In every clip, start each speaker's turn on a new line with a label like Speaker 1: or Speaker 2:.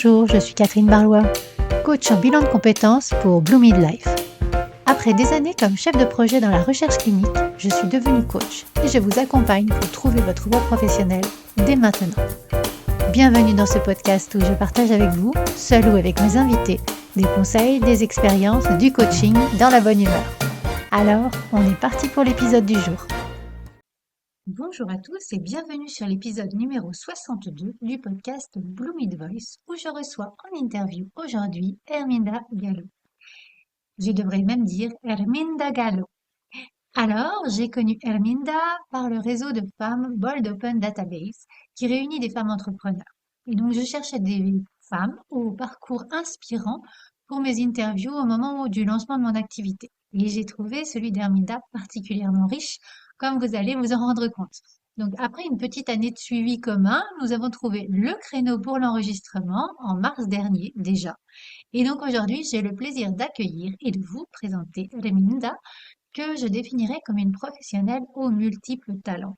Speaker 1: Bonjour, je suis Catherine Barlois, coach en bilan de compétences pour Blue Midlife. Après des années comme chef de projet dans la recherche clinique, je suis devenue coach et je vous accompagne pour trouver votre voie professionnelle dès maintenant. Bienvenue dans ce podcast où je partage avec vous, seul ou avec mes invités, des conseils, des expériences, du coaching dans la bonne humeur. Alors, on est parti pour l'épisode du jour. Bonjour à tous et bienvenue sur l'épisode numéro 62 du podcast Blue Mid Voice où je reçois en interview aujourd'hui Herminda Gallo. Je devrais même dire Herminda Gallo. Alors, j'ai connu Herminda par le réseau de femmes Bold Open Database qui réunit des femmes entrepreneurs. Et donc, je cherchais des femmes au parcours inspirant pour mes interviews au moment du lancement de mon activité. Et j'ai trouvé celui d'Herminda particulièrement riche, comme vous allez vous en rendre compte. Donc, après une petite année de suivi commun, nous avons trouvé le créneau pour l'enregistrement en mars dernier déjà. Et donc aujourd'hui, j'ai le plaisir d'accueillir et de vous présenter Herminda, que je définirais comme une professionnelle aux multiples talents.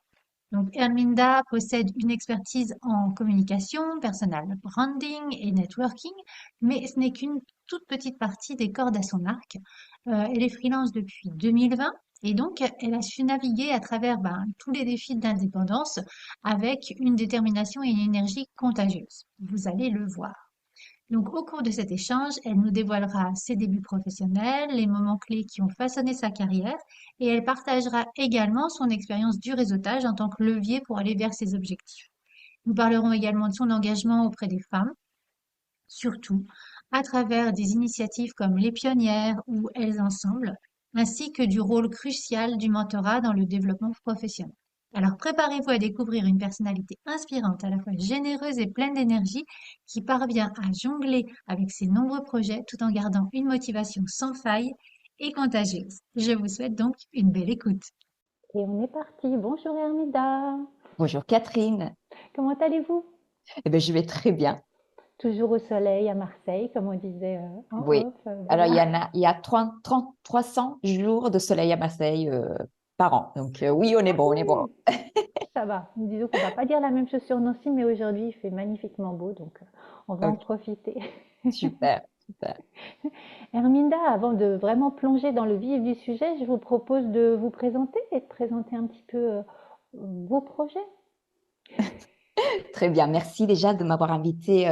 Speaker 1: Donc, Herminda possède une expertise en communication, personal branding et networking, mais ce n'est qu'une toute petite partie des cordes à son arc. Elle est freelance depuis 2020 et donc elle a su naviguer à travers tous les défis de l'indépendance avec une détermination et une énergie contagieuse. Vous allez le voir. Donc, au cours de cet échange, elle nous dévoilera ses débuts professionnels, les moments clés qui ont façonné sa carrière, et elle partagera également son expérience du réseautage en tant que levier pour aller vers ses objectifs. Nous parlerons également de son engagement auprès des femmes, surtout à travers des initiatives comme Les Pionnières ou Elles Ensemble, ainsi que du rôle crucial du mentorat dans le développement professionnel. Alors préparez-vous à découvrir une personnalité inspirante, à la fois généreuse et pleine d'énergie, qui parvient à jongler avec ses nombreux projets tout en gardant une motivation sans faille et contagieuse. Je vous souhaite donc une belle écoute.
Speaker 2: Et on est parti. Bonjour Hermida.
Speaker 3: Bonjour Catherine.
Speaker 2: Comment allez-vous?
Speaker 3: Je vais très bien.
Speaker 2: Toujours au soleil à Marseille, comme on disait en
Speaker 3: Oui.
Speaker 2: off.
Speaker 3: Alors,
Speaker 2: Voilà.
Speaker 3: il y a 300 jours de soleil à Marseille par an. Donc, oui, on est bon, on est bon.
Speaker 2: Ça va. Disons qu'on va pas dire la même chose sur Nancy, mais aujourd'hui il fait magnifiquement beau, donc on va en
Speaker 3: Ok,
Speaker 2: profiter.
Speaker 3: super, super.
Speaker 2: Herminda, avant de vraiment plonger dans le vif du sujet, je vous propose de vous présenter et de présenter un petit peu vos projets.
Speaker 3: Très bien. Merci déjà de m'avoir invité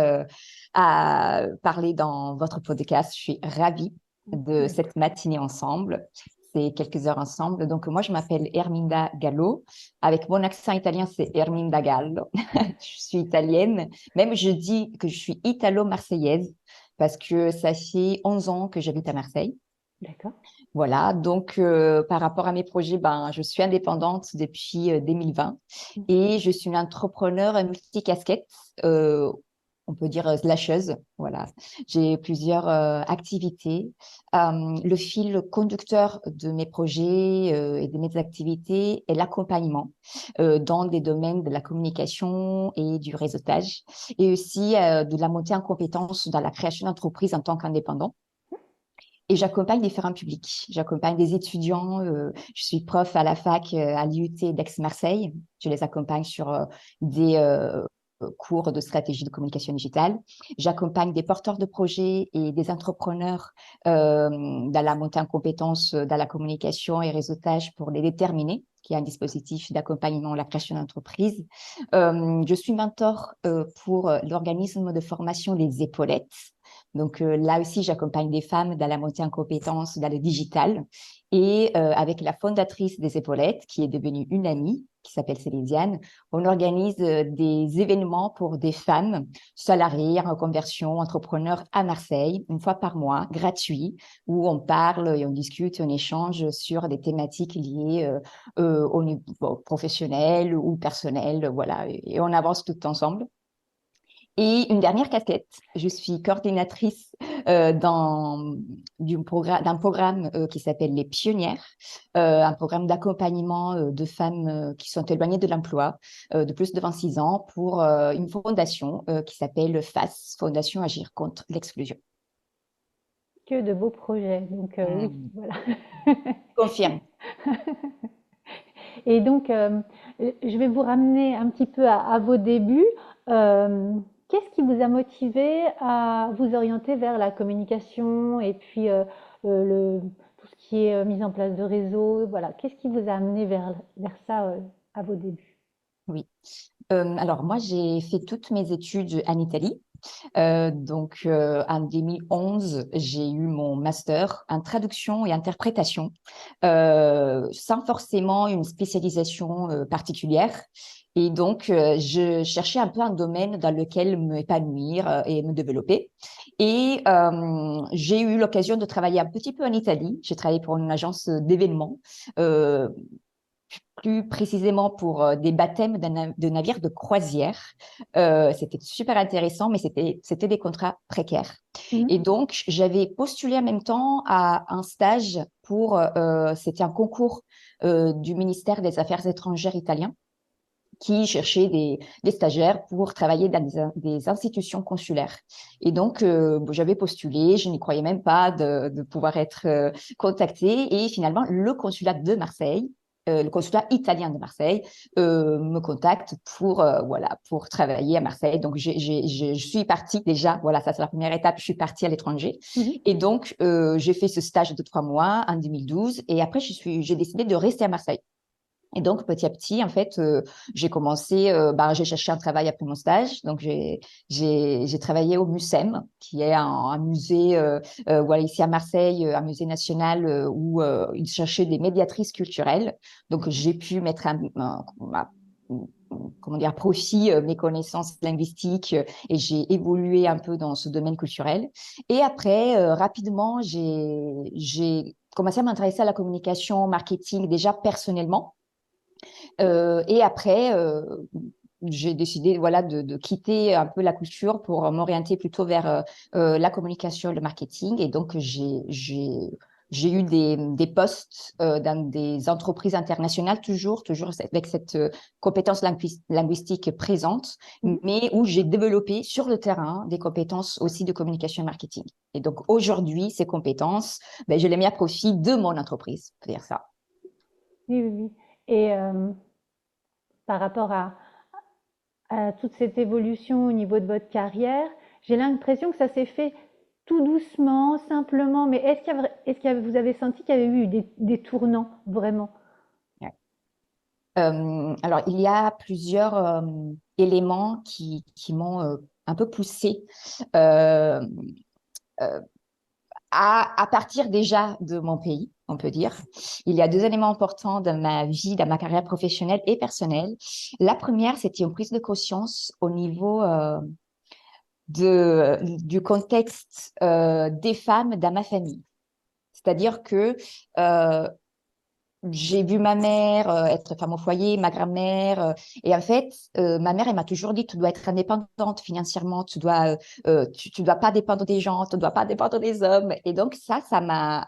Speaker 3: à parler dans votre podcast. Je suis ravie de cette matinée ensemble. C'est quelques heures ensemble. Donc, moi, je m'appelle Herminda Gallo. Avec mon accent italien, c'est Herminda Gallo. Je suis italienne. Même, je dis que je suis italo-marseillaise parce que ça fait 11 ans que j'habite à Marseille.
Speaker 2: D'accord.
Speaker 3: Voilà, donc par rapport à mes projets, je suis indépendante depuis 2020 et je suis une entrepreneur multicasquette, on peut dire slasheuse. Voilà, j'ai plusieurs activités. Le fil conducteur de mes projets et de mes activités est l'accompagnement dans des domaines de la communication et du réseautage et aussi de la montée en compétences dans la création d'entreprises en tant qu'indépendant. Et j'accompagne différents publics. J'accompagne des étudiants. Je suis prof à la fac à l'IUT d'Aix-Marseille. Je les accompagne sur des cours de stratégie de communication digitale. J'accompagne des porteurs de projets et des entrepreneurs dans la montée en compétences dans la communication et réseautage pour les déterminer, qui est un dispositif d'accompagnement à la création d'entreprise. Je suis mentor pour l'organisme de formation Les Épaulettes. Donc là aussi, j'accompagne des femmes dans la montée en compétences dans le digital et avec la fondatrice des Épaulettes, qui est devenue une amie, qui s'appelle Célésiane, on organise des événements pour des femmes salariées en reconversion, entrepreneurs à Marseille, une fois par mois, gratuit, où on parle et on discute et on échange sur des thématiques liées au niveau professionnel ou personnel, voilà, et on avance tout ensemble. Et une dernière casquette, je suis coordinatrice d'un programme qui s'appelle Les Pionnières, un programme d'accompagnement de femmes qui sont éloignées de l'emploi de plus de 26 ans pour une fondation qui s'appelle FAS, Fondation Agir contre l'exclusion.
Speaker 2: Que de beaux projets. Donc oui, voilà.
Speaker 3: Confirme.
Speaker 2: Et donc, je vais vous ramener un petit peu à vos débuts. Qu'est-ce qui vous a motivé à vous orienter vers la communication et puis tout ce qui est mise en place de réseau, voilà. Qu'est-ce qui vous a amené vers ça à vos débuts?
Speaker 3: Oui. Alors, moi, j'ai fait toutes mes études en Italie. En 2011, j'ai eu mon master en traduction et interprétation, sans forcément une spécialisation particulière. Et donc, je cherchais un peu un domaine dans lequel m'épanouir et me développer. Et j'ai eu l'occasion de travailler un petit peu en Italie. J'ai travaillé pour une agence d'événements. Euh, Plus précisément pour des baptêmes de navires de croisière. C'était super intéressant, mais c'était des contrats précaires.
Speaker 2: Mhm.
Speaker 3: Et donc, j'avais postulé en même temps à un stage c'était un concours du ministère des Affaires étrangères italien qui cherchait des stagiaires pour travailler dans des institutions consulaires. Et donc, j'avais postulé, je n'y croyais même pas de pouvoir être contactée. Et finalement, le consulat de Marseille, le consulat italien de Marseille, me contacte pour travailler à Marseille. Donc, je suis partie déjà, voilà, ça c'est la première étape, je suis partie à l'étranger.
Speaker 2: Mhm.
Speaker 3: Et donc, j'ai fait ce stage de 3 mois en 2012 et après, j'ai décidé de rester à Marseille. Et donc, petit à petit, en fait, j'ai commencé, j'ai cherché un travail après mon stage. Donc, j'ai travaillé au MUSEM, qui est un musée, voilà, ici à Marseille, un musée national où ils cherchaient des médiatrices culturelles. Donc, j'ai pu mettre comment dire, profit mes connaissances linguistiques et j'ai évolué un peu dans ce domaine culturel. Et après, rapidement, j'ai commencé à m'intéresser à la communication, marketing, déjà personnellement. Et après, j'ai décidé voilà, de quitter un peu la culture pour m'orienter plutôt vers la communication et le marketing. Et donc, j'ai eu des postes dans des entreprises internationales, toujours avec cette compétence linguistique présente,
Speaker 2: Mhm.
Speaker 3: mais où j'ai développé sur le terrain des compétences aussi de communication et marketing. Et donc, aujourd'hui, ces compétences, je les mets à profit de mon entreprise, pour dire ça.
Speaker 2: Oui, oui, oui. Et par rapport à toute cette évolution au niveau de votre carrière, j'ai l'impression que ça s'est fait tout doucement, simplement, mais vous avez senti qu'il y avait eu des tournants, vraiment?
Speaker 3: Alors, il y a plusieurs éléments qui m'ont un peu poussée euh, euh, à partir déjà de mon pays, on peut dire. Il y a deux éléments importants dans ma vie, dans ma carrière professionnelle et personnelle. La première, c'était une prise de conscience au niveau du contexte des femmes dans ma famille. C'est-à-dire que euh, j'ai vu ma mère être femme au foyer, ma grand-mère. Et en fait, ma mère, elle m'a toujours dit, tu dois être indépendante financièrement, tu dois pas dépendre des gens, tu dois pas dépendre des hommes. Et donc, ça m'a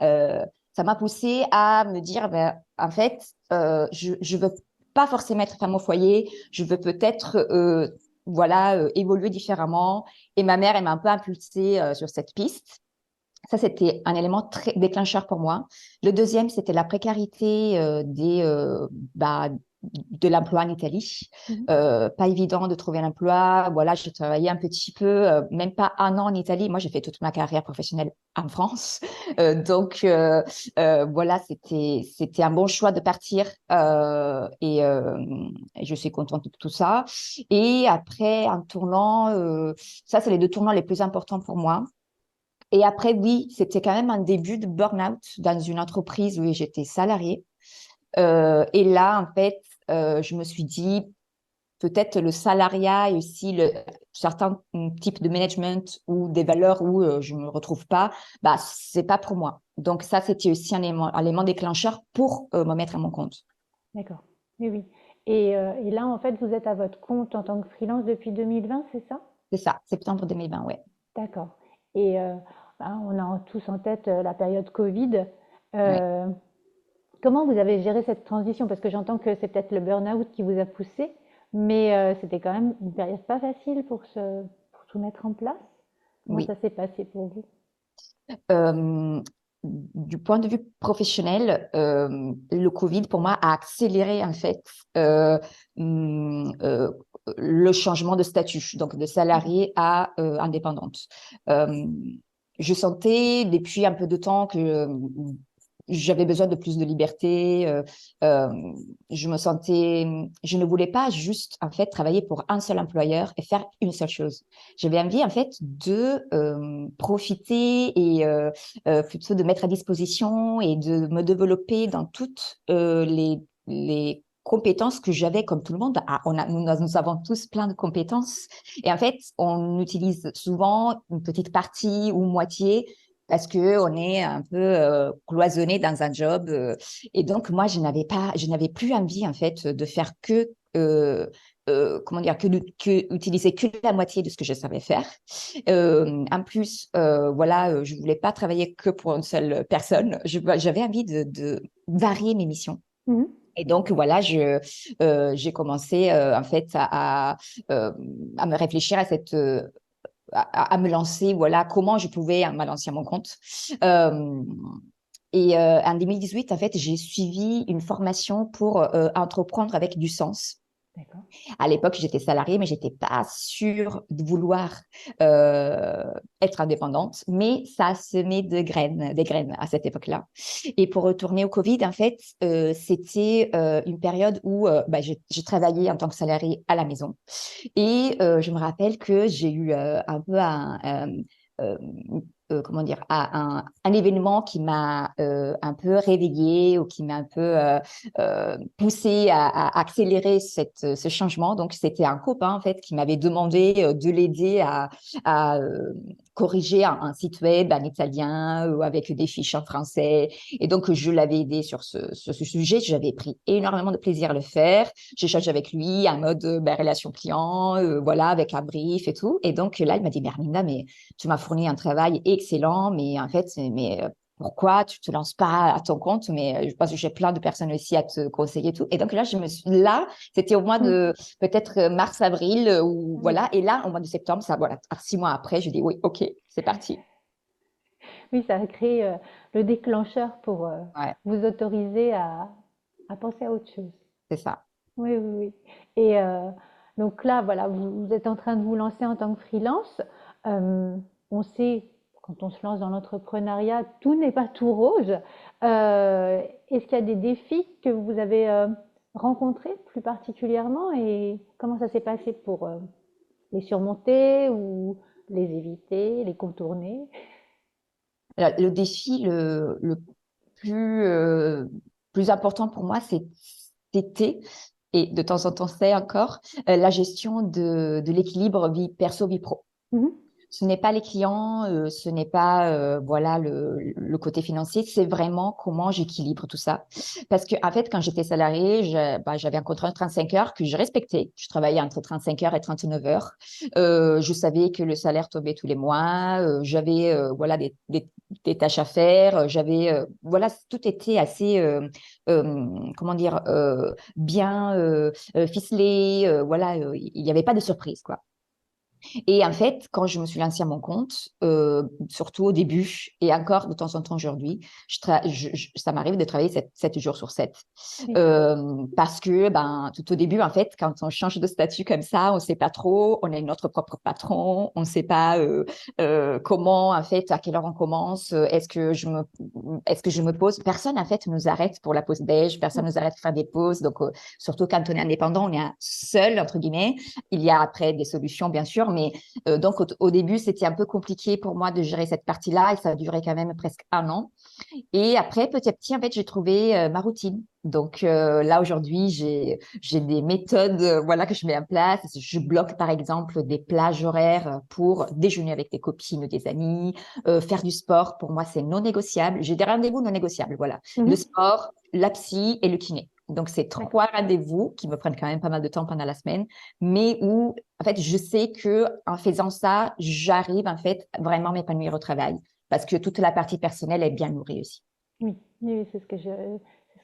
Speaker 3: poussée à me dire, en fait, je veux pas forcément être femme au foyer, je veux peut-être, voilà, évoluer différemment. Et ma mère, elle m'a un peu impulsée sur cette piste. Ça, c'était un élément très déclencheur pour moi. Le deuxième, c'était la précarité de l'emploi en Italie.
Speaker 2: Mhm.
Speaker 3: Pas évident de trouver un emploi. Voilà, j'ai travaillé un petit peu, même pas un an en Italie. Moi, j'ai fait toute ma carrière professionnelle en France. Voilà, c'était un bon choix de partir et je suis contente de tout ça. Et après, un tournant, ça, c'est les deux tournants les plus importants pour moi. Et après, oui, c'était quand même un début de burn-out dans une entreprise où j'étais salariée. Et là, en fait, je me suis dit, peut-être le salariat et aussi certains types de management ou des valeurs où je ne me retrouve pas, c'est pas pour moi. Donc ça, c'était aussi un élément déclencheur pour me mettre à mon compte.
Speaker 2: D'accord. Oui, oui. Et là, en fait, vous êtes à votre compte en tant que freelance depuis 2020, c'est ça?
Speaker 3: C'est ça, septembre 2020, ouais.
Speaker 2: D'accord. Et on a tous en tête la période Covid.
Speaker 3: Ouais.
Speaker 2: Euh, Comment vous avez géré cette transition? Parce que j'entends que c'est peut-être le burn-out qui vous a poussé, mais c'était quand même une période pas facile pour tout mettre en place. Comment
Speaker 3: Oui.
Speaker 2: ça s'est passé pour vous?
Speaker 3: Euh, du point de vue professionnel, le Covid, pour moi, a accéléré, en fait, le changement de statut, donc de salarié à indépendante. Je sentais depuis un peu de temps que j'avais besoin de plus de liberté. Je me sentais, je ne voulais pas juste en fait travailler pour un seul employeur et faire une seule chose. J'avais envie en fait de profiter et plutôt de mettre à disposition et de me développer dans toutes les compétences que j'avais comme tout le monde. Ah, nous avons tous plein de compétences et en fait, on utilise souvent une petite partie ou moitié parce que on est un peu cloisonné dans un job. Et donc, moi, je n'avais plus envie, en fait, de faire comment dire, utiliser que la moitié de ce que je savais faire. En plus, voilà, je voulais pas travailler que pour une seule personne. J'avais envie de varier mes missions.
Speaker 2: Mhm.
Speaker 3: Et donc, voilà, j'ai commencé, en fait, à me réfléchir à à me lancer, voilà, comment je pouvais me lancer à mon compte. Euh, en 2018, en fait, j'ai suivi une formation pour entreprendre avec du sens.
Speaker 2: D'accord.
Speaker 3: À l'époque, j'étais salariée, mais j'étais pas sûre de vouloir euh, être indépendante. Mais ça a semé des graines à cette époque-là. Et pour retourner au Covid, en fait, c'était une période où j'ai travaillé en tant que salariée à la maison. Et je me rappelle que j'ai eu un peu euh, comment dire, un événement qui m'a un peu réveillée ou qui m'a un peu poussée à accélérer ce changement. Donc, c'était un copain, en fait, qui m'avait demandé de l'aider à corriger un site web en italien avec des fiches en français. Et donc, je l'avais aidé sur ce sujet. J'avais pris énormément de plaisir à le faire. J'échange avec lui en mode relation client, voilà, avec un brief et tout. Et donc là, il m'a dit, mais Arminda, mais tu m'as fourni un travail excellent, mais en fait, pourquoi tu te lances pas à ton compte? Mais je pense que j'ai plein de personnes aussi à te conseiller et tout. Et donc là, là, c'était au mois de peut-être mars-avril ou
Speaker 2: Oui.
Speaker 3: voilà. Et là, au mois de septembre, ça, voilà, 6 mois après, je dis oui, ok, c'est parti.
Speaker 2: Oui, ça a créé le déclencheur pour
Speaker 3: Ouais,
Speaker 2: vous autoriser à penser à autre chose.
Speaker 3: c'est ça.
Speaker 2: Oui, oui, oui. Et donc là, voilà, vous êtes en train de vous lancer en tant que freelance. Euh, on sait, quand on se lance dans l'entrepreneuriat, tout n'est pas tout rose. Est-ce qu'il y a des défis que vous avez rencontrés plus particulièrement et comment ça s'est passé pour les surmonter ou les éviter, les contourner?
Speaker 3: Alors, le défi le plus, plus important pour moi, c'était, et de temps en temps c'est encore, la gestion de l'équilibre vie perso-vie pro.
Speaker 2: Mhm.
Speaker 3: Ce n'est pas les clients, ce n'est pas voilà le côté financier, c'est vraiment comment j'équilibre tout ça. Parce que en fait, quand j'étais salariée, j'avais un contrat de 35 heures que je respectais. Je travaillais entre 35 heures et 39 heures. Je savais que le salaire tombait tous les mois. J'avais voilà des tâches à faire. J'avais voilà, tout était assez comment dire bien ficelé. Voilà, il n'y avait pas de surprise quoi. Et en fait, quand je me suis lancée à mon compte, surtout au début et encore de temps en temps aujourd'hui, ça m'arrive de travailler 7 jours sur 7.
Speaker 2: Oui.
Speaker 3: Parce que ben, tout au début, en fait, quand on change de statut comme ça, on ne sait pas trop, on est notre propre patron, on ne sait pas comment, en fait, à quelle heure on commence, est-ce que je me pose. Personne, en fait, nous arrête pour la pause déj, personne nous arrête pour faire des pauses. Donc, surtout quand on est indépendant, on est seul, entre guillemets. Il y a après des solutions, bien sûr, mais donc au début, c'était un peu compliqué pour moi de gérer cette partie-là et ça a duré quand même presque un an. Et après, petit à petit, en fait, j'ai trouvé ma routine. Donc là, aujourd'hui, j'ai des méthodes voilà, que je mets en place. Je bloque, par exemple, des plages horaires pour déjeuner avec des copines ou des amis. Faire du sport, pour moi, c'est non négociable. J'ai des rendez-vous non négociables, voilà. Le
Speaker 2: Mhm.
Speaker 3: sport, la psy et le kiné. Donc, c'est
Speaker 2: D'accord.
Speaker 3: 3 rendez-vous qui me prennent quand même pas mal de temps pendant la semaine, mais où, en fait, je sais que en faisant ça, j'arrive, en fait, vraiment à m'épanouir au travail parce que toute la partie personnelle est bien nourrie aussi.
Speaker 2: Oui, oui, oui, c'est ce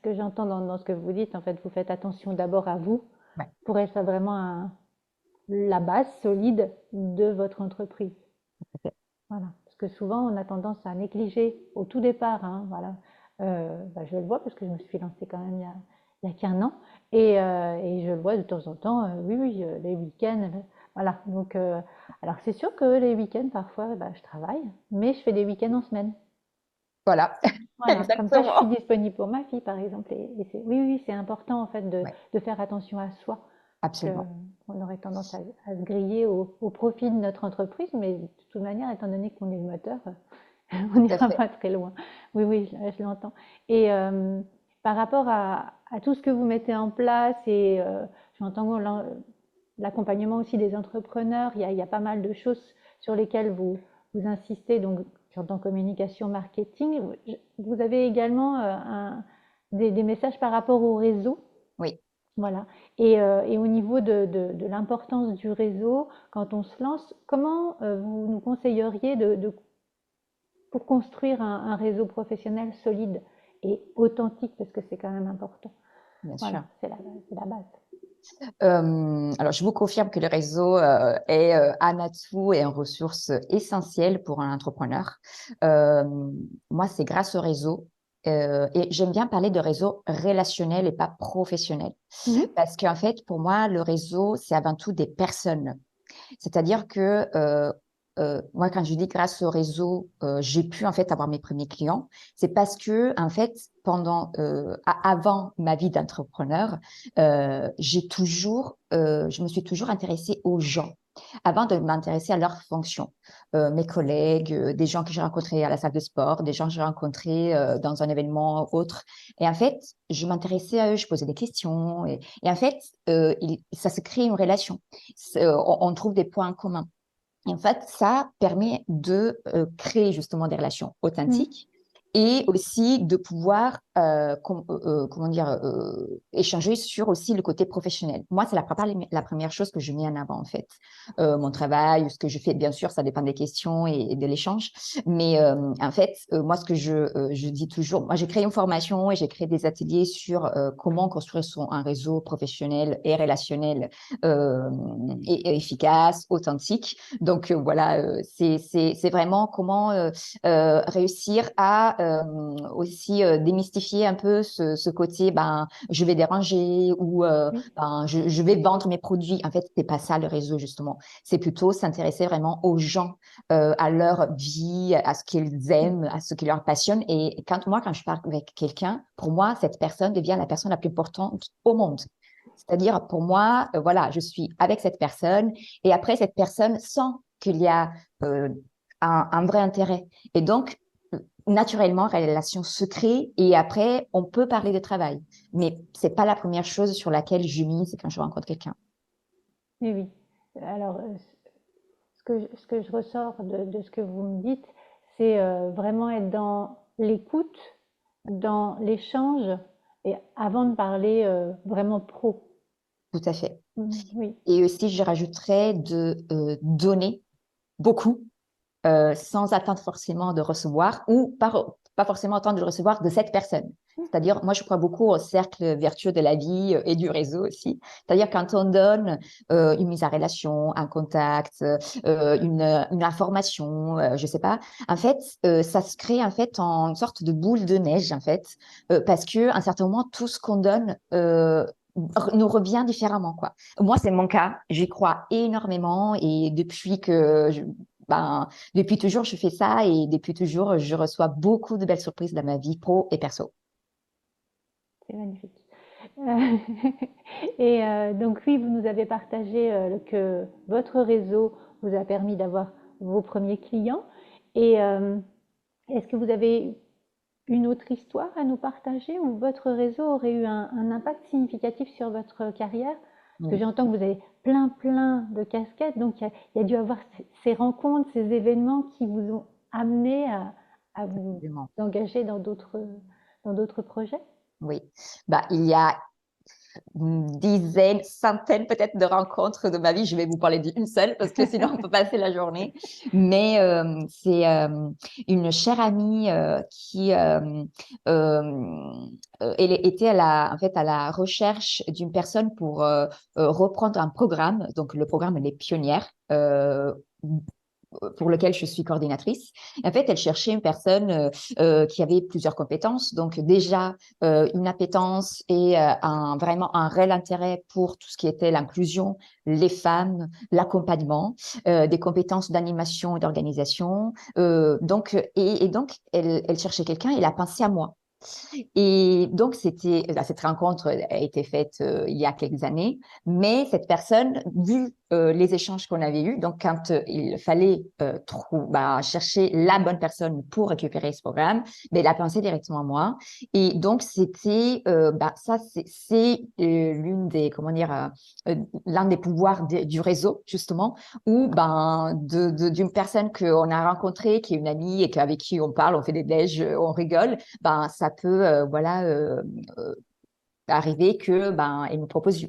Speaker 2: que j'entends dans ce que vous dites. En fait, vous faites attention d'abord à vous
Speaker 3: Ouais.
Speaker 2: pour être vraiment la base solide de votre entreprise. Voilà. Parce que souvent, on a tendance à négliger au tout départ, hein, voilà. Je le vois parce que je me suis lancée quand même il y a qu'un an. Et je le vois de temps en temps, oui, oui, les week-ends, voilà. Donc, alors c'est sûr que les week-ends, parfois, bah, je travaille, mais je fais des week-ends en semaine.
Speaker 3: Voilà,
Speaker 2: Voilà, comme ça, je suis
Speaker 3: exactement.
Speaker 2: disponible pour ma fille, par exemple. Oui, oui, c'est important, en fait,
Speaker 3: Ouais,
Speaker 2: de faire attention à soi. Parce que
Speaker 3: absolument.
Speaker 2: on aurait tendance à se griller au profit de notre entreprise, mais de toute manière, étant donné qu'on est le moteur, on
Speaker 3: Tout à
Speaker 2: n'ira
Speaker 3: fait.
Speaker 2: pas très loin. Oui, oui, je l'entends. Et par rapport à tout ce que vous mettez en place, et j'entends l'accompagnement aussi des entrepreneurs, il y a pas mal de choses sur lesquelles vous insistez, donc j'entends communication, marketing. Vous avez également des messages par rapport au réseau.
Speaker 3: Oui.
Speaker 2: Voilà. Et au niveau de l'importance du réseau, quand on se lance, comment vous nous conseilleriez pour construire un réseau professionnel solide et authentique, parce que c'est quand même important.
Speaker 3: Bien
Speaker 2: Voilà,
Speaker 3: sûr.
Speaker 2: c'est la base.
Speaker 3: Alors, je vous confirme que le réseau est un atout et une ressource essentielle pour un entrepreneur. Euh, Moi, c'est grâce au réseau. Et j'aime bien parler de réseau relationnel et pas professionnel.
Speaker 2: Mhm.
Speaker 3: Parce qu'en fait, pour moi, le réseau, c'est avant tout des personnes. C'est-à-dire que moi, quand je dis grâce au réseau, j'ai pu en fait avoir mes premiers clients. C'est parce que en fait, avant ma vie d'entrepreneur, je me suis toujours intéressée aux gens. Avant de m'intéresser à leurs fonctions, mes collègues, des gens que j'ai rencontrés à la salle de sport, des gens que j'ai rencontrés dans un événement autre. Et en fait, je m'intéressais à eux, je posais des questions. Et en fait, ça se crée une relation. On trouve des points communs. Et en fait, ça permet de créer justement des relations
Speaker 2: Mhm.
Speaker 3: authentiques et aussi de pouvoir, comment dire, échanger sur aussi le côté professionnel. Moi, c'est la première chose que je mets en avant, en fait. Mon travail, ce que je fais, bien sûr, ça dépend des questions et de l'échange. Mais en fait, moi, ce que je dis toujours, moi, j'ai créé une formation et j'ai créé des ateliers sur comment construire un réseau professionnel et relationnel euh, et efficace, authentique. Donc voilà, c'est vraiment comment réussir à aussi démystifier un peu ce côté, ben, je vais déranger ou
Speaker 2: Oui.
Speaker 3: ben, je vais vendre mes produits. En fait, c'est pas ça le réseau, justement. C'est plutôt s'intéresser vraiment aux gens, à leur vie, à ce qu'ils aiment, à ce qui leur passionne. Et quand je parle avec quelqu'un, pour moi, cette personne devient la personne la plus importante au monde. C'est-à-dire, pour moi, voilà, je suis avec cette personne et après, cette personne sent qu'il y a euh, un vrai intérêt. Et donc, naturellement, la relation se crée et après, on peut parler de travail. Mais c'est pas la première chose sur laquelle je mise quand je rencontre quelqu'un.
Speaker 2: Oui, oui. Alors, ce que je ressors de ce que vous me dites, c'est vraiment être dans l'écoute, dans l'échange, et avant de parler vraiment pro.
Speaker 3: Tout à fait.
Speaker 2: Oui,
Speaker 3: Et aussi, je rajouterais de donner beaucoup sans attendre forcément de recevoir ou pas forcément attendre de recevoir de cette personne. C'est-à-dire, moi, je crois beaucoup au cercle vertueux de la vie et du réseau aussi. C'est-à-dire, quand on donne une mise en relation, un contact, une information, je sais pas, en fait, ça se crée en fait en une sorte de boule de neige, en fait, parce que à un certain moment, tout ce qu'on donne nous revient différemment, quoi. Moi, c'est mon cas. J'y crois énormément et ben, depuis toujours, je fais ça et depuis toujours, je reçois beaucoup de belles surprises dans ma vie pro et perso.
Speaker 2: c'est magnifique. Euh, Et donc oui, vous nous avez partagé que votre réseau vous a permis d'avoir vos premiers clients. Et est-ce que vous avez une autre histoire à nous partager où votre réseau aurait eu un impact significatif sur votre carrière? Parce que
Speaker 3: Oui,
Speaker 2: j'entends que vous avez plein de casquettes, donc il y a dû avoir ces rencontres, ces événements qui vous ont amené à vous
Speaker 3: absolument.
Speaker 2: engager dans d'autres projets.
Speaker 3: Oui. Bah, il y a une dizaine, centaine peut-être de rencontres de ma vie. Je vais vous parler d'une seule parce que sinon on peut passer la journée. Mais c'est une chère amie elle était en fait, à la recherche d'une personne pour reprendre un programme. Donc le programme Les Pionnières. pour lequel je suis coordinatrice. En fait, elle cherchait une personne qui avait plusieurs compétences. Donc déjà, une appétence et vraiment un réel intérêt pour tout ce qui était l'inclusion, les femmes, l'accompagnement, des compétences d'animation et d'organisation. Donc, elle cherchait quelqu'un, elle a pensé à moi. Et donc, cette rencontre a été faite il y a quelques années, mais cette personne, vu les échanges qu'on avait eus, donc quand il fallait chercher la bonne personne pour récupérer ce programme, ben, elle a pensé directement à moi. Et donc, c'est l'une des, l'un des pouvoirs du réseau, justement, où d'une personne qu'on a rencontrée, qui est une amie et avec qui on parle, on fait des déj, on rigole, ça peut arriver que elle nous propose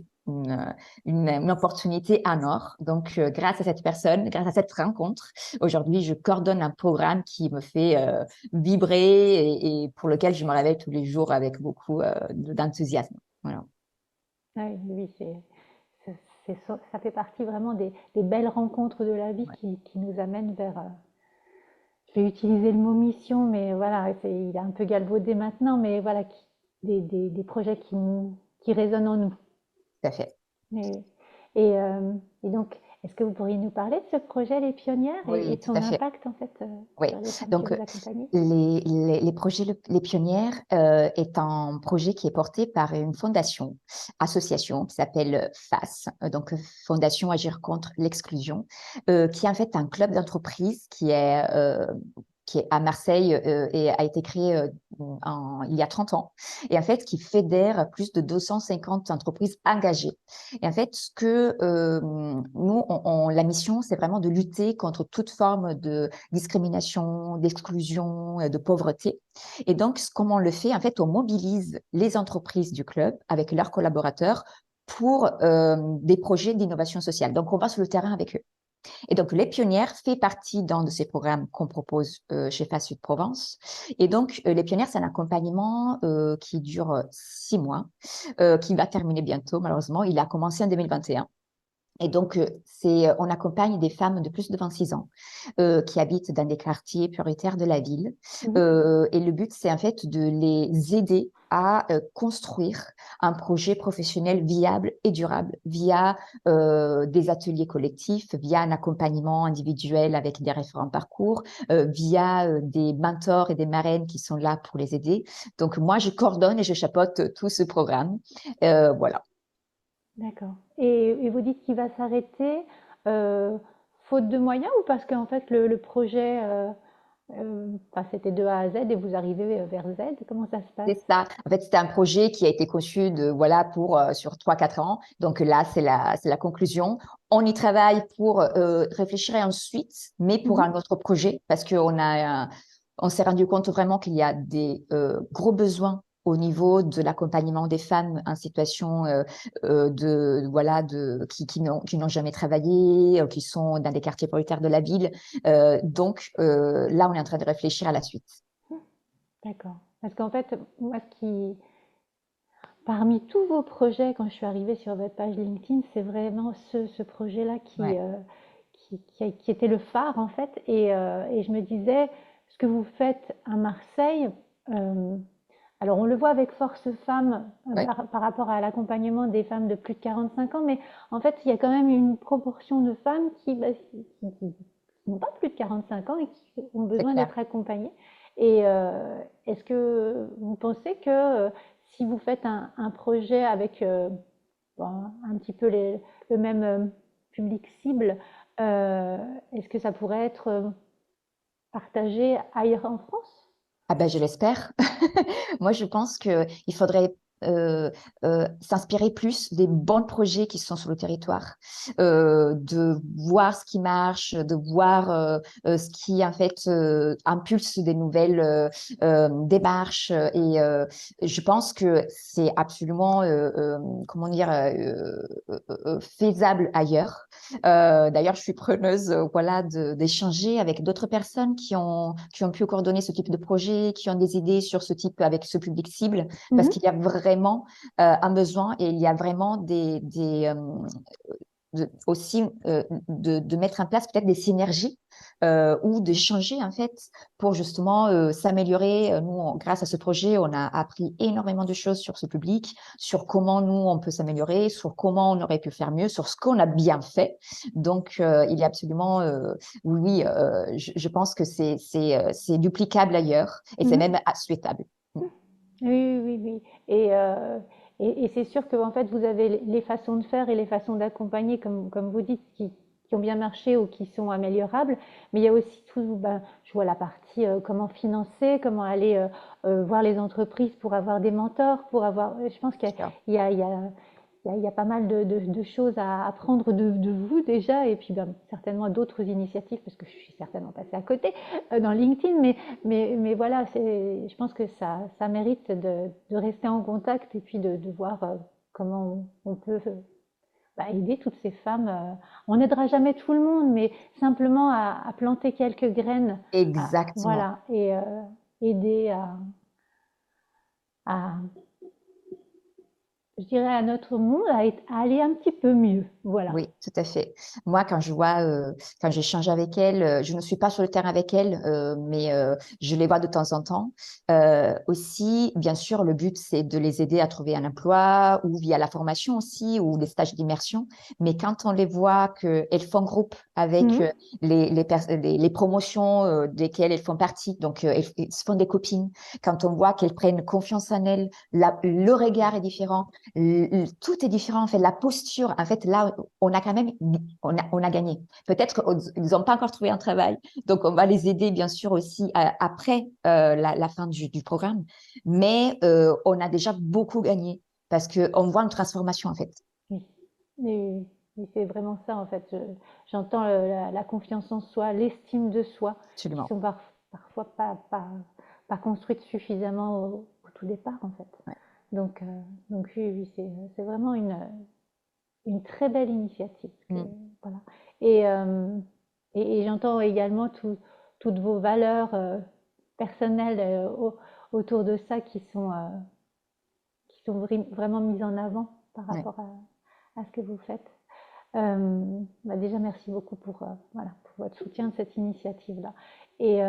Speaker 3: une opportunité en or. Donc, grâce à cette personne, grâce à cette rencontre, aujourd'hui, je coordonne un programme qui me fait vibrer et pour lequel je me réveille tous les jours avec beaucoup d'enthousiasme. Voilà.
Speaker 2: Oui, ça fait partie vraiment des belles rencontres de la vie qui nous amènent vers, je vais utiliser le mot mission, mais voilà, il est un peu galvaudé maintenant, mais voilà, des projets qui résonnent en nous.
Speaker 3: Tout à fait.
Speaker 2: Et, et donc, est-ce que vous pourriez nous parler de ce projet Les Pionnières et
Speaker 3: Oui,
Speaker 2: de
Speaker 3: tout
Speaker 2: son
Speaker 3: à fait.
Speaker 2: impact en fait
Speaker 3: Oui,
Speaker 2: sur les femmes que
Speaker 3: donc
Speaker 2: vous accompagnez?
Speaker 3: les projets Les Pionnières est un projet qui est porté par une association qui s'appelle FAS, donc Fondation Agir contre l'exclusion, qui est en fait un club d'entreprise qui est à Marseille et a été créé il y a 30 ans, et en fait qui fédère plus de 250 entreprises engagées. Et en fait, la mission, c'est vraiment de lutter contre toute forme de discrimination, d'exclusion, de pauvreté. Et donc, comment on le fait? En fait, on mobilise les entreprises du club avec leurs collaborateurs pour des projets d'innovation sociale. Donc, on va sur le terrain avec eux. Et donc, Les Pionnières fait partie d'un de ces programmes qu'on propose chez FAS Sud Provence. Et donc, Les Pionnières, c'est un accompagnement qui dure 6 mois, qui va terminer bientôt, malheureusement. Il a commencé en 2021. Et donc, on accompagne des femmes de plus de 26 ans qui habitent dans des quartiers prioritaires de la ville. Et le but, c'est en fait de les aider à construire un projet professionnel viable et durable via des ateliers collectifs, via un accompagnement individuel avec des référents parcours, via des mentors et des marraines qui sont là pour les aider. Donc, moi, je coordonne et je chapeaute tout ce programme. Voilà.
Speaker 2: D'accord. Et vous dites qu'il va s'arrêter faute de moyens ou parce qu'en fait le projet, c'était de A à Z et vous arrivez vers Z? Comment ça se passe?
Speaker 3: C'est ça. En fait, c'était un projet qui a été conçu sur 3-4 ans. Donc là, c'est la conclusion. On y travaille pour réfléchir ensuite, mais pour un autre projet, parce on s'est rendu compte vraiment qu'il y a des gros besoins au niveau de l'accompagnement des femmes en situation qui n'ont jamais travaillé, qui sont dans des quartiers prioritaires de la ville. Donc là, on est en train de réfléchir à la suite.
Speaker 2: D'accord. Parce qu'en fait, moi, parmi tous vos projets, quand je suis arrivée sur votre page LinkedIn, c'est vraiment ce projet-là
Speaker 3: Ouais.
Speaker 2: qui était le phare, en fait. Et je me disais, ce que vous faites à Marseille, alors on le voit avec Force Femmes
Speaker 3: Ouais.
Speaker 2: par rapport à l'accompagnement des femmes de plus de 45 ans, mais en fait, il y a quand même une proportion de femmes qui n'ont pas plus de 45 ans et qui ont besoin
Speaker 3: clair.
Speaker 2: d'être accompagnées. Et est-ce que vous pensez que si vous faites un projet avec un petit peu le même public cible, est-ce que ça pourrait être partagé ailleurs en France?
Speaker 3: Ah ben, je l'espère. Moi, je pense qu'il faudrait s'inspirer plus des bons projets qui sont sur le territoire, de voir ce qui marche, de voir ce qui, en fait, impulse des nouvelles démarches. Et je pense que c'est absolument, faisable ailleurs. D'ailleurs, je suis preneuse, d'échanger avec d'autres personnes qui ont pu coordonner ce type de projet, qui ont des idées sur ce type avec ce public cible, parce qu'il y a vraiment un besoin et il y a vraiment aussi de mettre en place peut-être des synergies ou d'échanger en fait pour justement s'améliorer. Nous, grâce à ce projet, on a appris énormément de choses sur ce public, sur comment nous, on peut s'améliorer, sur comment on aurait pu faire mieux, sur ce qu'on a bien fait. Donc, il est absolument, oui, je pense que c'est duplicable ailleurs et c'est même souhaitable.
Speaker 2: Oui, oui, oui. Et c'est sûr que en fait, vous avez les façons de faire et les façons d'accompagner, comme vous dites, qui ont bien marché ou qui sont améliorables. Mais il y a aussi tout, ben, je vois la partie comment financer, comment aller voir les entreprises pour avoir des mentors, pour avoir. Je pense qu'il y a, il y a, il y a pas mal de choses à apprendre de vous déjà, et puis ben, certainement d'autres initiatives, parce que je suis certainement passée à côté dans LinkedIn, mais voilà, je pense que ça mérite de rester en contact et puis de voir comment on peut bah, aider toutes ces femmes. On n'aidera jamais tout le monde, mais simplement à planter quelques graines,
Speaker 3: Exactement.
Speaker 2: voilà, et aider à, je dirais, à notre monde à aller un petit peu mieux. Voilà.
Speaker 3: Oui, tout à fait. Moi, quand je vois, quand j'échange avec elles, je ne suis pas sur le terrain avec elles, mais je les vois de temps en temps. Aussi, bien sûr, le but, c'est de les aider à trouver un emploi ou via la formation aussi ou des stages d'immersion. Mais quand on les voit qu'elles font groupe avec
Speaker 2: Mhm.
Speaker 3: les promotions desquelles elles font partie, donc elles se font des copines, quand on voit qu'elles prennent confiance en elles, le regard est différent, tout est différent. En fait, la posture, en fait, là, on a quand même, on a gagné. Peut-être qu'ils n'ont pas encore trouvé un travail, donc on va les aider bien sûr aussi après la fin du programme, mais on a déjà beaucoup gagné parce qu'on voit une transformation en fait.
Speaker 2: Oui. Et c'est vraiment ça en fait. J'entends la confiance en soi, l'estime de soi, qui
Speaker 3: Absolument.
Speaker 2: sont parfois pas construites suffisamment au tout départ en fait.
Speaker 3: Ouais.
Speaker 2: Donc, donc oui, oui, c'est vraiment une très belle initiative.
Speaker 3: Mm.
Speaker 2: Voilà. Et, et j'entends également toutes vos valeurs personnelles autour de ça qui sont vraiment mises en avant par
Speaker 3: Ouais.
Speaker 2: rapport à ce que vous faites. Bah déjà, merci beaucoup pour, voilà, pour votre soutien de cette initiative-là. Et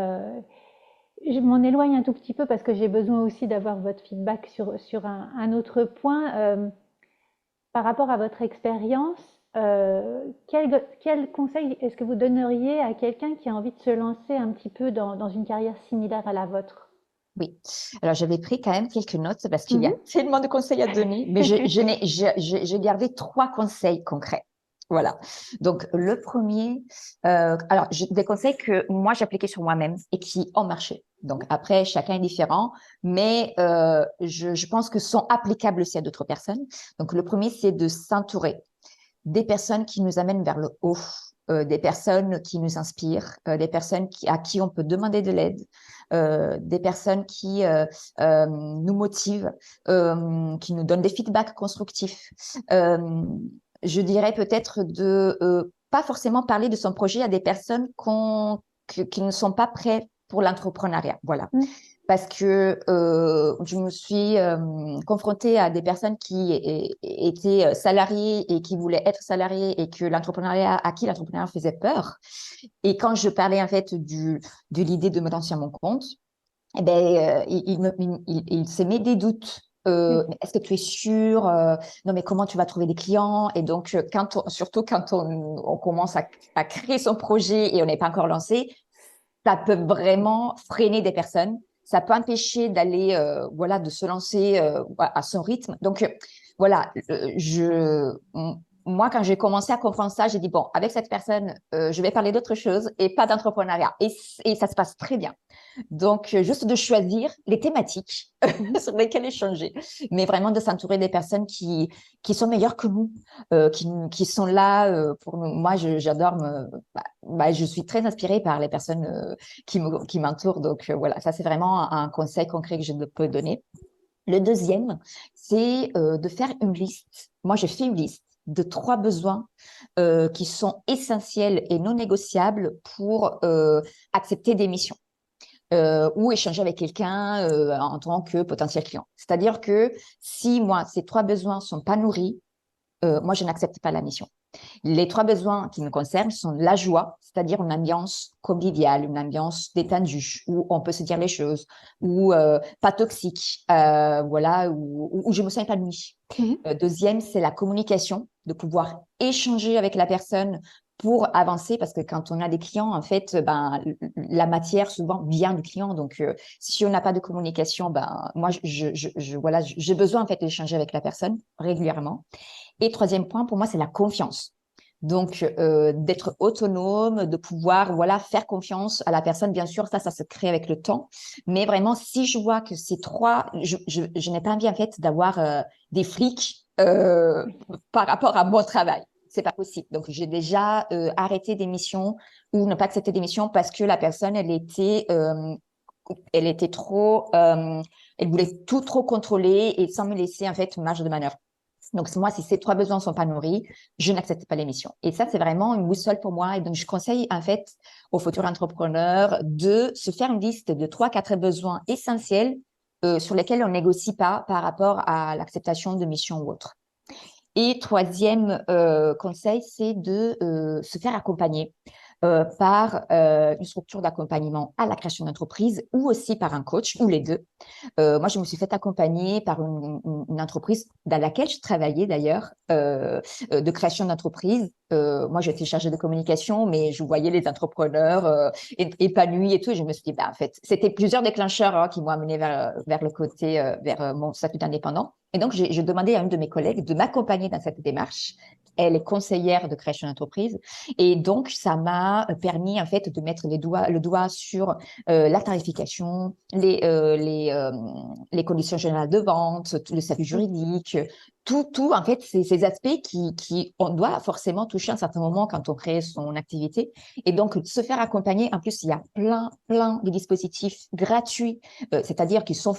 Speaker 2: je m'en éloigne un tout petit peu parce que j'ai besoin aussi d'avoir votre feedback sur un autre point. Par rapport à votre expérience, quel conseil est-ce que vous donneriez à quelqu'un qui a envie de se lancer un petit peu dans une carrière similaire à la vôtre?
Speaker 3: Oui, alors j'avais pris quand même quelques notes parce qu'il y a
Speaker 2: Mhm.
Speaker 3: tellement de conseils à donner, mais j'ai gardé 3 conseils concrets. Voilà. Donc, le premier, alors, des conseils que moi, j'appliquais sur moi-même et qui ont marché. Donc, après, chacun est différent, mais je pense que sont applicables aussi à d'autres personnes. Donc, le premier, c'est de s'entourer des personnes qui nous amènent vers le haut, des personnes qui nous inspirent, des personnes à qui on peut demander de l'aide, des personnes qui nous motivent, qui nous donnent des feedbacks constructifs. Je dirais peut-être de pas forcément parler de son projet à des personnes qui ne sont pas prêts pour l'entrepreneuriat. Voilà.
Speaker 2: Mm.
Speaker 3: Parce que je me suis confrontée à des personnes qui étaient salariées et qui voulaient être salariées et que à qui l'entrepreneuriat faisait peur. Et quand je parlais en fait de l'idée de me lancer à mon compte, eh ben, il s'est mis des doutes.
Speaker 2: Oui.
Speaker 3: Est-ce que tu es sûr? Non, mais comment tu vas trouver des clients? Et donc, surtout quand on commence à créer son projet et on n'est pas encore lancé, ça peut vraiment freiner des personnes. Ça peut empêcher d'aller, voilà, de se lancer à son rythme. Donc, voilà, moi, quand j'ai commencé à comprendre ça, j'ai dit, bon, avec cette personne, je vais parler d'autre chose et pas d'entrepreneuriat. Et ça se passe très bien. Donc, juste de choisir les thématiques
Speaker 2: Mhm.
Speaker 3: sur lesquelles échanger, mais vraiment de s'entourer des personnes qui sont meilleures que nous, qui sont là pour nous. Moi, j'adore je suis très inspirée par les personnes qui m'entourent. Donc, voilà, ça, c'est vraiment un conseil concret que je peux donner. Le deuxième, c'est de faire une liste. Moi, je fais une liste de 3 besoins qui sont essentiels et non négociables pour accepter des missions ou échanger avec quelqu'un en tant que potentiel client. C'est-à-dire que si moi, ces 3 besoins sont pas nourris, moi, je n'accepte pas la mission. Les trois besoins qui me concernent sont la joie, c'est-à-dire une ambiance conviviale, une ambiance détendue, où on peut se dire les choses, ou pas toxique, voilà, où je me sens épanouie. Deuxième, c'est la communication, de pouvoir échanger avec la personne pour avancer, parce que quand on a des clients, en fait, ben, la matière souvent vient du client. Donc, si on n'a pas de communication, ben, moi, voilà, j'ai besoin en fait d'échanger avec la personne régulièrement. Et troisième point, pour moi, c'est la confiance. Donc, d'être autonome, de pouvoir, voilà, faire confiance à la personne. Bien sûr, ça se crée avec le temps. Mais vraiment, si je vois que ces trois, je n'ai pas envie, en fait, d'avoir des flics par rapport à mon travail. C'est pas possible. Donc, j'ai déjà arrêté des missions ou ne pas accepter des missions parce que la personne, elle était trop, elle voulait tout trop contrôler et sans me laisser, en fait, une marge de manœuvre. Donc, moi, si ces trois besoins ne sont pas nourris, je n'accepte pas l'émission. Et ça, c'est vraiment une boussole pour moi. Et donc, je conseille, en fait, aux futurs entrepreneurs de se faire une liste de 3, 4 besoins essentiels sur lesquels on négocie pas par rapport à l'acceptation de mission ou autre. Et troisième conseil, c'est de se faire accompagner par une structure d'accompagnement à la création d'entreprise ou aussi par un coach ou les deux. Moi, je me suis fait accompagner par une entreprise dans laquelle je travaillais d'ailleurs, de création d'entreprise. Moi, j'étais chargée de communication, mais je voyais les entrepreneurs épanouis et tout. Et je me suis dit, bah, en fait, c'était plusieurs déclencheurs qui m'ont amené vers le côté, vers mon statut d'indépendant. Et donc, j'ai demandé à une de mes collègues de m'accompagner dans cette démarche. Elle est conseillère de création d'entreprise. Et donc, ça m'a permis, en fait, de mettre le doigt sur la tarification, les conditions générales de vente, tout le statut juridique, tout, en fait, ces aspects on doit forcément toucher à un certain moment quand on crée son activité. Et donc, se faire accompagner, en plus, il y a plein de dispositifs gratuits, c'est-à-dire qui sont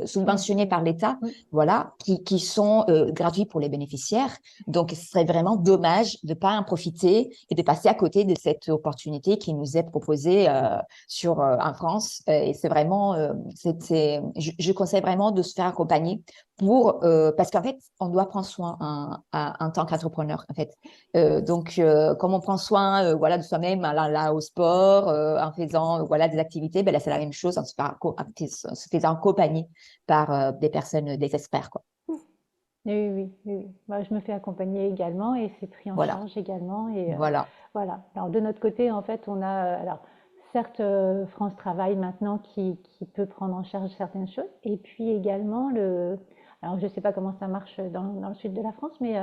Speaker 3: subventionnés par l'État, voilà, qui sont gratuits pour les bénéficiaires. Donc, ce serait vraiment dommage de ne pas en profiter et de passer à côté de cette opportunité qui nous est proposée en France. Et c'est vraiment, je conseille vraiment de se faire accompagner parce qu'en fait, on doit prendre soin en tant qu'entrepreneur, en fait. Donc, comme on prend soin, voilà, de soi-même là, au sport, en faisant, voilà, des activités, ben là, c'est la même chose en se faisant accompagner par des personnes, des experts, quoi.
Speaker 2: Oui. Moi, je me fais accompagner également et c'est pris en
Speaker 3: Voilà,
Speaker 2: charge également. Et
Speaker 3: voilà.
Speaker 2: voilà. Alors, de notre côté, en fait, on a, alors, certes, France Travail maintenant qui peut prendre en charge certaines choses. Et puis également, alors je ne sais pas comment ça marche dans le sud de la France, mais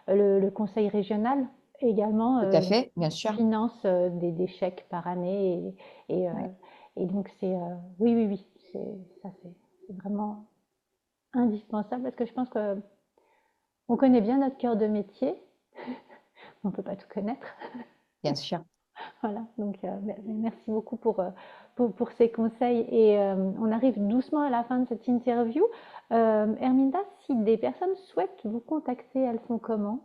Speaker 2: le conseil régional également
Speaker 3: Tout à fait, bien sûr.
Speaker 2: finance des chèques par année.
Speaker 3: Ouais.
Speaker 2: Et donc, oui, c'est vraiment indispensable parce que je pense que on connaît bien notre cœur de métier, on ne peut pas tout connaître.
Speaker 3: Bien sûr.
Speaker 2: Voilà, donc merci beaucoup pour ces conseils. Et on arrive doucement à la fin de cette interview. Herminda, si des personnes souhaitent vous contacter, elles font comment?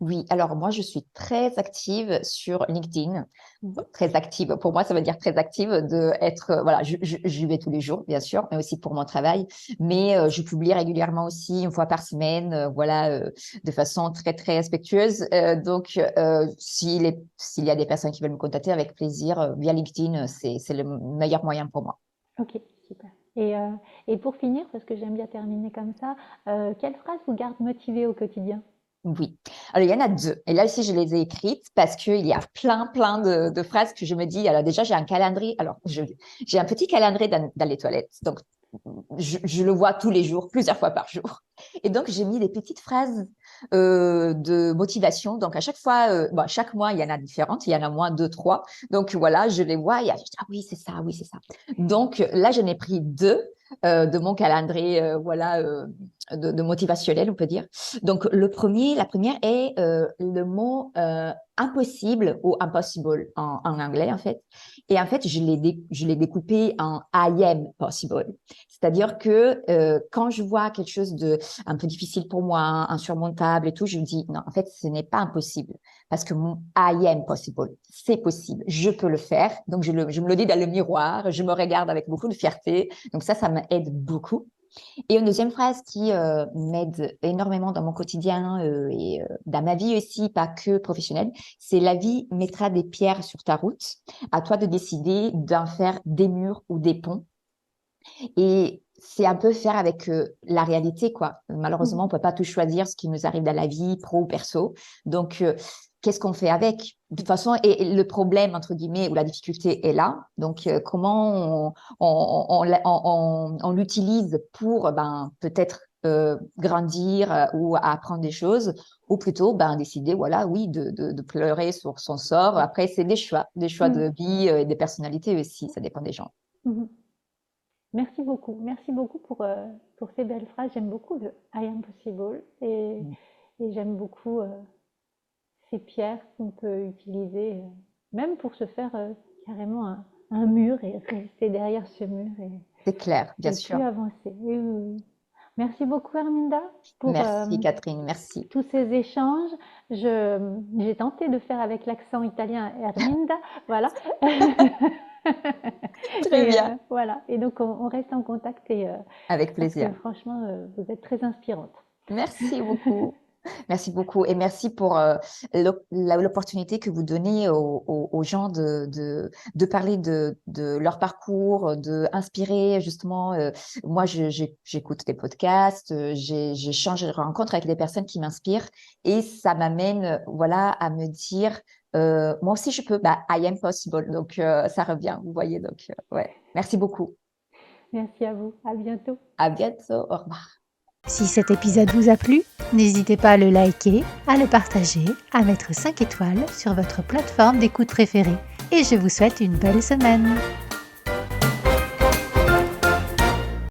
Speaker 3: Oui, alors moi, je suis très active sur LinkedIn.
Speaker 2: Mhm.
Speaker 3: Très active. Pour moi, ça veut dire très active de être, voilà, j'y vais tous les jours, bien sûr, mais aussi pour mon travail. Mais je publie régulièrement aussi, une fois par semaine, voilà, de façon très respectueuse. Donc, s'il y a des personnes qui veulent me contacter, avec plaisir, via LinkedIn, c'est le meilleur moyen pour moi.
Speaker 2: Ok, super. Et pour finir, parce que j'aime bien terminer comme ça, quelle phrase vous garde motivé au quotidien?
Speaker 3: Oui. Alors, il y en a deux. Et là aussi, je les ai écrites parce qu'il y a plein de phrases que je me dis. Alors, déjà, j'ai un calendrier. Alors, j'ai un petit calendrier dans les toilettes. Donc, je le vois tous les jours, plusieurs fois par jour. Et donc, j'ai mis des petites phrases de motivation. Donc, à chaque fois, chaque mois, il y en a différentes. Il y en a moins 2, 3. Donc, voilà, je les vois et je dis, ah oui, c'est ça, oui, c'est ça. Donc, là, j'en ai pris deux de mon calendrier, voilà, de motivationnel, on peut dire. Donc, la première est le mot impossible ou impossible en anglais, en fait. Et en fait, je l'ai découpé en I am possible. C'est-à-dire que quand je vois quelque chose de un peu difficile pour moi, insurmontable et tout, je me dis non, en fait, ce n'est pas impossible parce que mon I am possible, c'est possible, je peux le faire. Donc, je me le dis dans le miroir, je me regarde avec beaucoup de fierté. Donc, ça m'aide beaucoup. Et une deuxième phrase qui m'aide énormément dans mon quotidien et dans ma vie aussi, pas que professionnelle, c'est la vie mettra des pierres sur ta route. À toi de décider d'en faire des murs ou des ponts. Et c'est un peu faire avec la réalité, quoi. Malheureusement, on peut pas tout choisir ce qui nous arrive dans la vie, pro ou perso. Donc, qu'est-ce qu'on fait avec? De toute façon, et le problème, entre guillemets, ou la difficulté est là. Donc, comment on l'utilise pour peut-être grandir ou apprendre des choses, ou plutôt décider, voilà, oui, de pleurer sur son sort. Après, c'est des choix de vie et des personnalités aussi. Ça dépend des gens.
Speaker 2: Mhm. Merci beaucoup pour ces belles phrases. J'aime beaucoup le I am possible et j'aime beaucoup ces pierres qu'on peut utiliser même pour se faire carrément un mur et rester derrière ce mur
Speaker 3: C'est clair, bien
Speaker 2: et
Speaker 3: sûr.
Speaker 2: plus avancer. Oui, oui, oui. Merci beaucoup Arminda pour
Speaker 3: Merci Catherine, merci.
Speaker 2: tous ces échanges. J'ai tenté de faire avec l'accent italien Arminda, voilà.
Speaker 3: Très bien.
Speaker 2: Voilà. Et donc, on reste en contact
Speaker 3: Avec plaisir.
Speaker 2: parce que franchement, vous êtes très inspirante.
Speaker 3: Merci beaucoup. Merci beaucoup et merci pour l'opportunité que vous donnez aux gens de parler de leur parcours, d'inspirer justement. Moi, j'écoute des podcasts, j'échange, je rencontre avec des personnes qui m'inspirent et ça m'amène voilà, à me dire moi aussi je peux, I am possible. Donc, ça revient, vous voyez. Donc, ouais. Merci beaucoup.
Speaker 2: Merci à vous. À bientôt.
Speaker 3: À bientôt. Au revoir.
Speaker 1: Si cet épisode vous a plu, n'hésitez pas à le liker, à le partager, à mettre 5 étoiles sur votre plateforme d'écoute préférée. Et je vous souhaite une belle semaine.